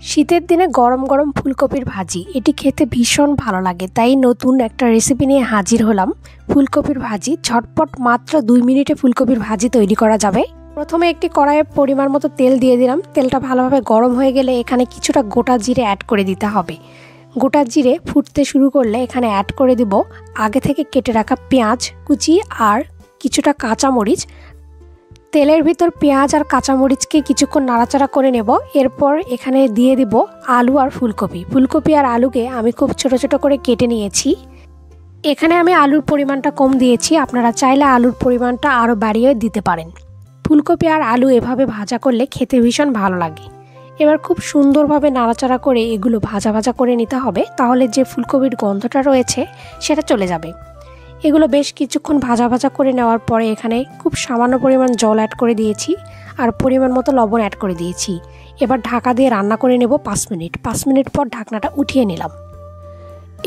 শীতের দিনে গরম গরম ফুলকপির ভাজি এটি খেতে ভীষণ ভালো লাগে। তাই নতুন একটা রেসিপি নিয়ে হাজির হলাম। ফুলকপির ভাজি ঝটপট মাত্র 2 মিনিটে ফুলকপির ভাজি তৈরি করা যাবে। প্রথমে একটি কড়াইয়ে পরিমাণ মতো তেল দিয়ে দিলাম। তেলটা ভালোভাবে গরম হয়ে গেলে এখানে কিছুটা গোটা জিরে অ্যাড করে দিতে হবে। গোটা জিরে ফুটতে শুরু করলে এখানে অ্যাড করে দিব আগে থেকে কেটে রাখা পেঁয়াজ কুচি আর কিছুটা কাঁচামরিচ। তেলের ভিতর পেঁয়াজ আর কাঁচামরিচকে কিছুক্ষণ নাড়াচাড়া করে নেব। এরপর এখানে দিয়ে দিব আলু আর ফুলকপি আর আলুকে আমি খুব ছোট ছোট করে কেটে নিয়েছি। এখানে আমি আলুর পরিমাণটা কম দিয়েছি, আপনারা চাইলে আলুর পরিমাণটা আরও বাড়িয়ে দিতে পারেন। ফুলকপি আর আলু এভাবে ভাজা করলে খেতে ভীষণ ভালো লাগে। এবার খুব সুন্দরভাবে নাড়াচাড়া করে এগুলো ভাজা ভাজা করে নিতে হবে, তাহলে যে ফুলকপির গন্ধটা রয়েছে সেটা চলে যাবে। এগুলো বেশ কিছুক্ষণ ভাজা ভাজা করে নেওয়ার পরে এখানে খুব সামান্য পরিমাণ জল অ্যাড করে দিয়েছি আর পরিমাণ মতো লবণ অ্যাড করে দিয়েছি। এবার ঢাকা দিয়ে রান্না করে নেব 5 মিনিট। 5 মিনিট পর ঢাকনাটা উঠিয়ে নিলাম।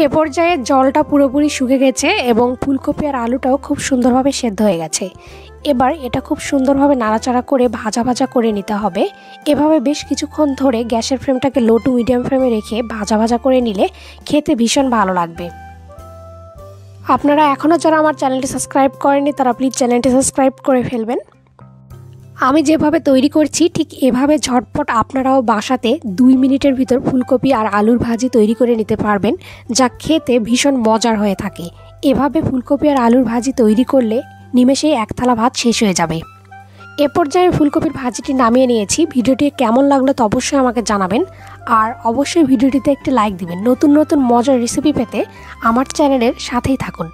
এ পর্যায়ে জলটা পুরোপুরি শুকে গেছে এবং ফুলকপি আর আলুটাও খুব সুন্দরভাবে সেদ্ধ হয়ে গেছে। এবার এটা খুব সুন্দরভাবে নাড়াচাড়া করে ভাজা ভাজা করে নিতে হবে। এভাবে বেশ কিছুক্ষণ ধরে গ্যাসের ফ্লেমটাকে লো টু মিডিয়াম ফ্লেমে রেখে ভাজা ভাজা করে নিলে খেতে ভীষণ ভালো লাগবে। আপনারা এখনও যারা আমার চ্যানেলটি সাবস্ক্রাইব করেননি তারা প্লিজ চ্যানেলটি সাবস্ক্রাইব করে ফেলবেন। আমি যেভাবে তৈরি করছি ঠিক এভাবে ঝটপট আপনারাও বাসাতে 2 মিনিটের ভিতর ফুলকপি আর আলুর ভাজি তৈরি করে নিতে পারবেন, যা খেতে ভীষণ মজার হয়ে থাকে। এভাবে ফুলকপি আর আলুর ভাজি তৈরি করলে নিমেষেই এক থালা ভাত শেষ হয়ে যাবে। এ পর্যায়ে ফুলকপির ভাজিটি নামিয়ে নিয়েছি। ভিডিওটি কেমন লাগলো তো অবশ্যই আমাকে জানাবেন আর অবশ্যই ভিডিওটিতে একটি লাইক দিবেন। নতুন নতুন মজার রেসিপি পেতে আমার চ্যানেলের সাথেই থাকুন।